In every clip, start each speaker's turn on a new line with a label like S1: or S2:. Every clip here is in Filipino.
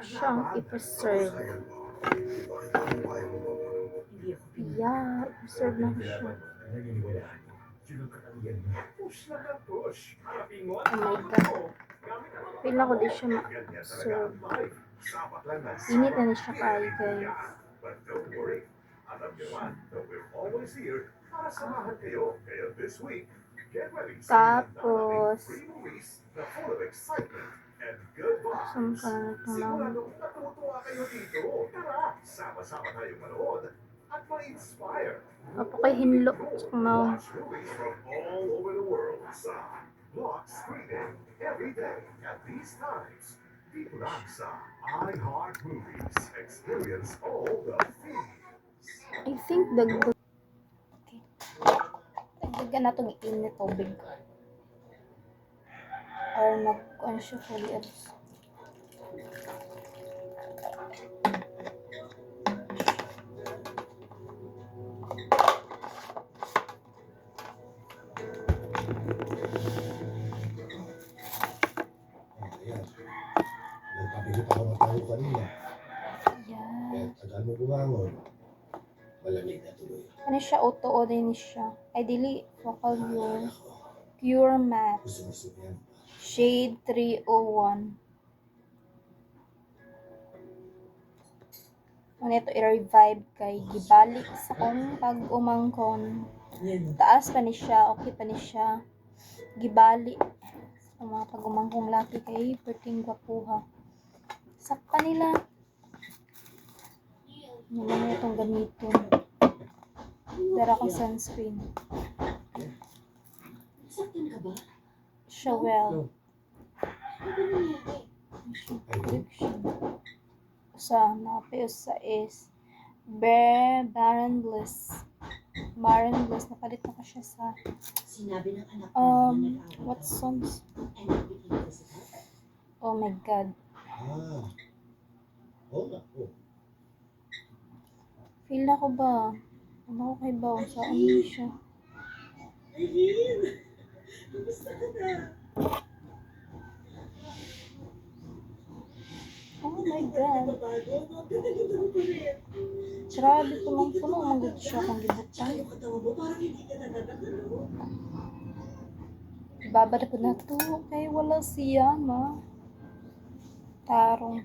S1: siyang i-preserve. Yeah, i-preserve na ko siya. Oh my God. Pila ko di siya ma-serve. Init na siya kayo, guys.
S2: But don't worry. Alam niyo naman that we're always here para samahan kayo. Kaya this week, get ready sa
S1: Tapos,
S2: free movies na full of excitement and good vibes.
S1: saan ka na ito lang?
S2: Siguradong natutuwa kayo dito. Tara, sama-sama tayong manood at ma-inspire.
S1: Apo kay hinlo. No.
S2: Watch movies from all over the world sa block screening every day at these times. Dito lang sa iHeart Movies. Experience all the feels.
S1: I think dagdag. Okay. Dagdagan na itong init tubig. Or mag-ano siya fully abs.
S3: Ayan. Nagpapigit ako ng tao kanina.
S1: Yan.
S3: Kaya tagal mo bumangon. Malamig na tuloy.
S1: Ano siya? Auto din siya. Ideally, focal
S3: Naalala
S1: view.
S3: ko.
S1: Pure matte.
S3: Gusto yan.
S1: Shade 301. Ano ito, i-revive kay gibalik sa kong pag-umangkon. Taas pa ni siya, okay pa ni siya. Gibali sa mga pag-umangkong laki kay perting gwapuha. Sakpa nila. Ano lang itong gamiton. Dara kong sunscreen.
S4: Saktan ka ba?
S1: Shawel.
S4: Ano nangyari?
S1: Prescription. Usa, napi usa is Baron Bliss. Baron Bliss, napalit na ko siya sa
S4: Sinabi ng anak mo na nag-away
S1: what
S4: ka.
S1: songs?
S4: Ay, nagbitin ka sa kanya.
S1: Oh my God.
S3: Ah. Oo nga. Oh.
S1: Feel na ko ba? Ano ko kay Bao? Saan mo siya?
S4: Aileen! Kumusta ka na?
S1: Oh my God.
S4: Babago? Ganda-ganda mo pa rin.
S1: Grabe tumang puno. Manggod siya kung
S4: Tsaka
S1: gibutan.
S4: yung katawan mo, parang hindi ka nananakalo.
S1: Ibabalik ko na to. Kay wala siya, ma. Tarong.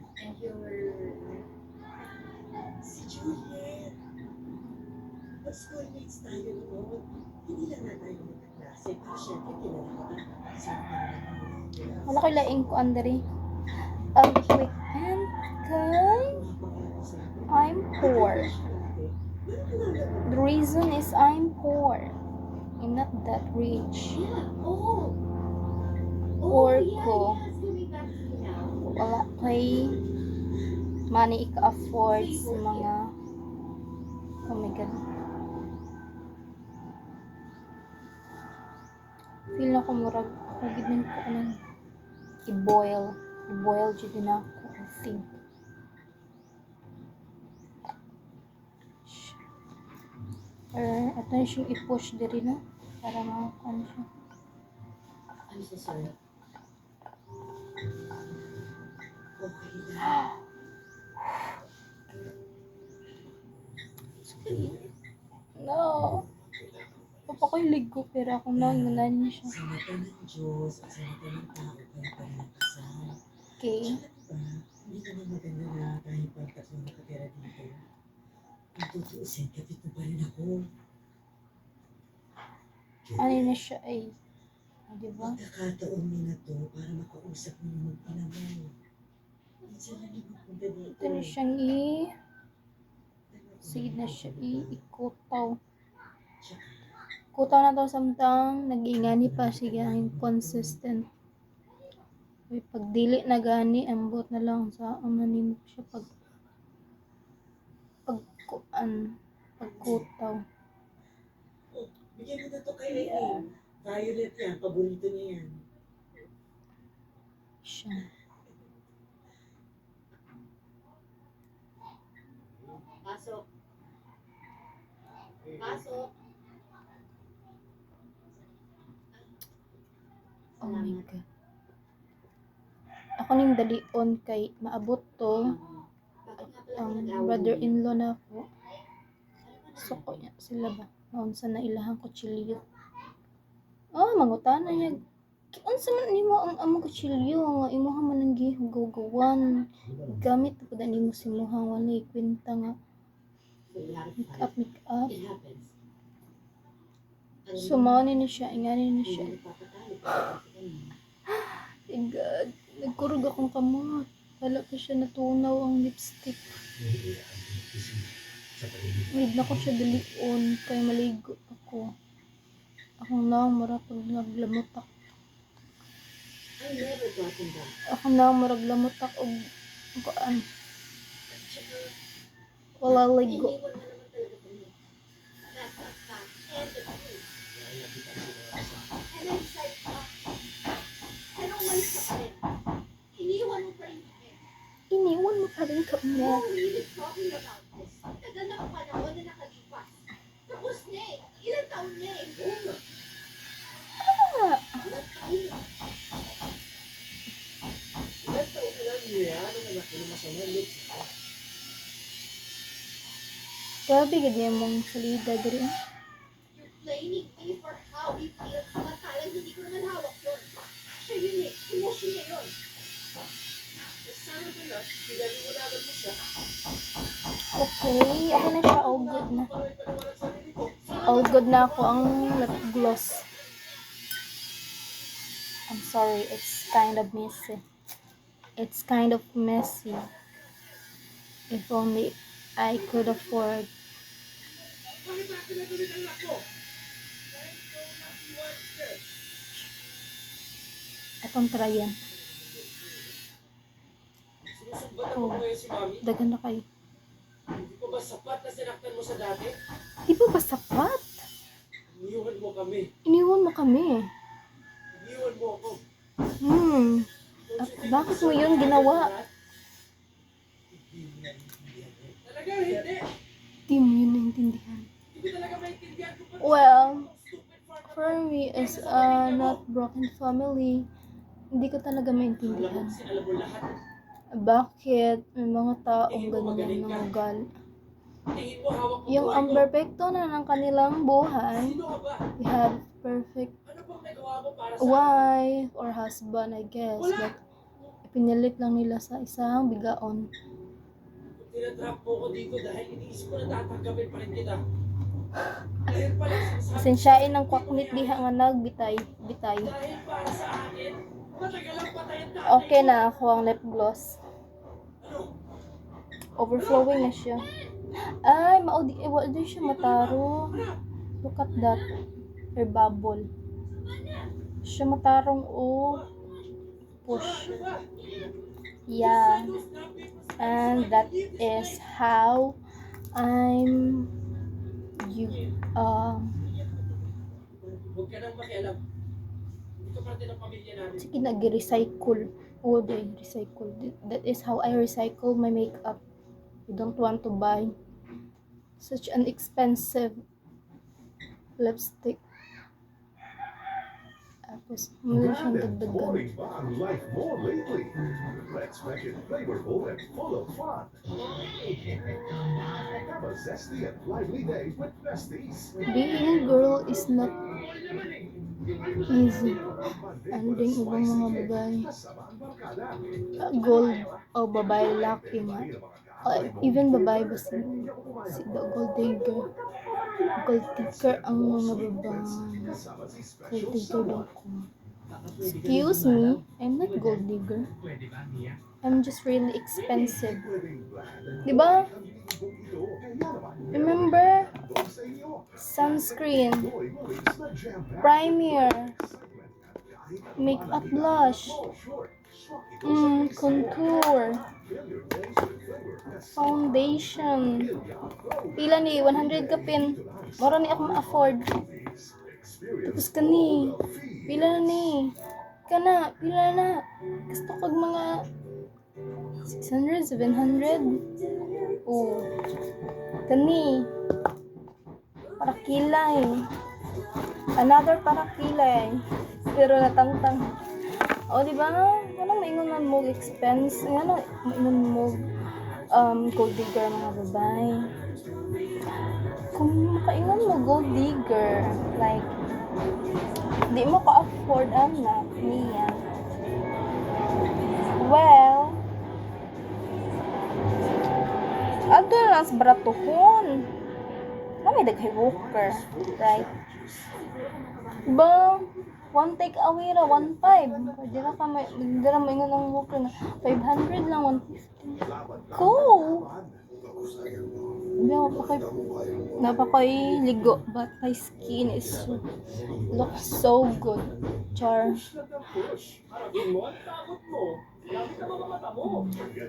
S4: Si Juliet. Mag-schoolmates tayo noon. Hindi lang na tayo magkaklase. Pero syempre, kilala ka na. Sino ka naman?
S1: Wala ko laing ko, Andre. Quick. And kay I'm poor. The reason is I'm poor. I'm not that rich.
S4: Yeah, oh.
S1: Poor
S4: yeah,
S1: ko.
S4: yes, coming back to you now.
S1: Wala kay money ika-afford sa mga oh my God. Feel na ko murag ako gid ko anong i-boil jud na ako, I think. Ato na siyang i-push diri na para makakuha siya.
S4: I'm so sorry. Okay lang.
S1: No. Papa ko ligo pero ako na inanan siya.
S4: Sa mata ng Diyos at sa mata ng tao kayo pa rin nakasal.
S1: Okay.
S4: Tsaka diba, hindi naman maganda na kahit pang tatlo nakatira dito. Kung tutuusin, kapit mo pa rin ako.
S1: Ano na siya ay diba?
S4: Pagkakataon mo na to para makausap mo yung mag-ina mo. Minsan lang yung magpunta dito.
S1: Ito na siyang sige na siya ikutaw. Kutaw na to samtang nag-ingani pa siya ang consistent. Uy, pag dili na gani, ambot na lang sa amanim siya pagkutaw.
S4: Oh, bigyan mo na to kay Aileen. Violet yan, paborito niya yan.
S1: Siya.
S4: Pasok. Pasok.
S1: Oh my God. ako ning dalion kay maabot to ang brother-in-law na ako. Suko niya sila ba? Naunsa na ilahang kutsilyo. Mangutana niya. Unsa man nimo ang among kutsilyo nga imuha man ang gihugaw-gawan. Gamit pud nimo simuhang walay kwenta nga make up. Sumani ni siya, ingani ni siya. My God, nagkurog akong kamot. Wala pa siya natunaw ang lipstick. Need na ko siya dalion kay maligo ako. Akong naong mura pag naglamutak. Akong naong mura lamutak og kuan. Wala ligo. Iniwan mo pa rin kami.
S5: Tagal na panahon na nakalipas. Tapos na eh. Ilang taon na eh.
S1: Grabe gid niya mong salida diri.
S5: You're blaming me for how he feels. Samantalang hindi ko naman hawak yun. Siya yun eh. Emotion niya yun. Sana ba na? Pinaliwanagan mo siya.
S1: Okay, ako na siya. All good na. All good na ako ang lip gloss. I'm sorry, it's kind of messy. It's kind of messy. If only I could afford. Atong try yan. Oh, dagan na kayo.
S6: Hindi pa ba sapat na sinaktan mo sa dati?
S1: Di ba ba sapat?
S6: Iniwan mo kami.
S1: Iniwan mo kami.
S6: Iniwan mo ako.
S1: At bakit mo yun ginawa?
S6: Talaga hindi.
S1: Di mo yun naintindihan.
S6: Hindi ko talaga maintindihan kung paano
S1: Well,
S6: stupid for
S1: for me as a not broken family, hindi ko talaga maintindihan.
S6: Kasi alam mo lahat.
S1: Bakit may mga taong ganyan ng ugali?
S6: Tingin mo hawak mo
S1: Yung
S6: buhay
S1: ang
S6: ko.
S1: perfecto na ng kanilang buhay,
S6: Sino ka ba?
S1: we have perfect
S6: Ano bang nagawa mo para sa
S1: wife or husband, I guess. But ipinilit lang nila sa isang bigaon.
S6: Kung tinatrap mo ko dito dahil iniisip ko na tatanggapin pa rin kita. Dahil pala sinasabi
S1: Sensyain ng kwaknit diha nga nagbitay, bitay.
S6: dahil para sa akin, matagal ang patay ang tatay
S1: Okay
S6: ko.
S1: na ako ang lip gloss.
S6: Ano?
S1: Overflowing na siya. Ay, maudi siya mataro. Look at that. Her bubble. Siya matarong push. Yeah. And that is how I'm
S6: Huwag ka nang makialam. Hindi ka parte ng pamilya namin.
S1: sige nag-recycle. All day recycle. That is how I recycle my makeup. I don't want to buy such an expensive lipstick. Tapos, muna siyang
S2: Grand and
S1: dagdagan.
S2: pouring on life more lately. Let's make it flavorful and full of fun. Have a zesty and lively day with Besties.
S1: Being a girl is not easy. Ano din ibang mga babae. Gold o babae laki nga. Even babae ba si the gold digger. Gold digger ang mga babae. Gold digger daw ko. Excuse me, I'm not gold digger. I'm just really expensive. Diba? Remember? Sunscreen, primer, makeup blush, contour, foundation. Pila ni 100 ka pin. Mura ni ako ma-afford. Tapos kani. Pila na ni. Kana, pila na. Gusto ko mga 600, 700. Oh. Kani. Para kilay. Another para kilay. Pero natangtang. O, di ba? Anong maingon man mo? mo expense, ano, maingon mo, gold digger mga babae. Kung makaingon mo gold digger, like, di mo ka-afford anak niya. Well, ato na lang sa baratuhon. Na may daghay worker, right? Diba? One take away ra, 1.5. Pwede na ka may, hindi na maingon ng worker na 500 lang, 150. Cool! Napakay ligo, but my skin is looks so good. Char.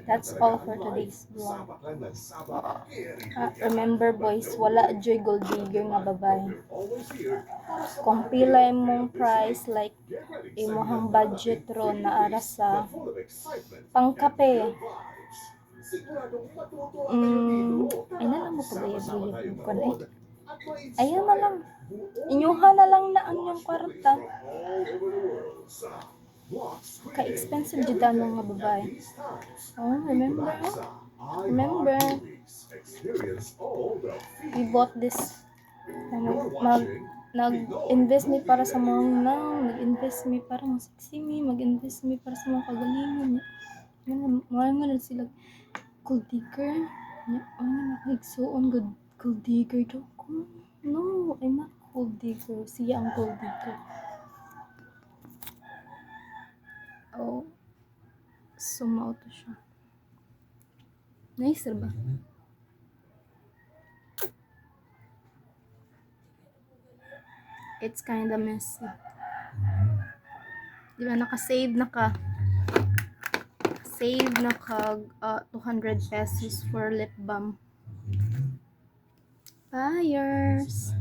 S1: That's all for today's vlog. Remember boys, wala joy gold digger nga babae. Kung pila imong price, like imong budget ro na ara sa pangkape. Ay na lang mo pagbayad-bayad mo kon eh. Ayun na lang. Inyuha na lang na ang yung kwarta. Ka-expensive jud ang mga babae. Oh, remember? Remember? We bought this. Nag-invest mi para sa mga nang, nag-invest mi para mo sexy mi, mag-invest mi para sa mga kagalingan. Mga sila gold digger. Nagsuon gold digger daw ko. No, I'm not gold digger. Siya ang gold digger. Oh, sumauto siya. Nice ba? It's kinda messy. Di ba naka-save na ka? Save na ka 200 pesos for lip balm. Buyers!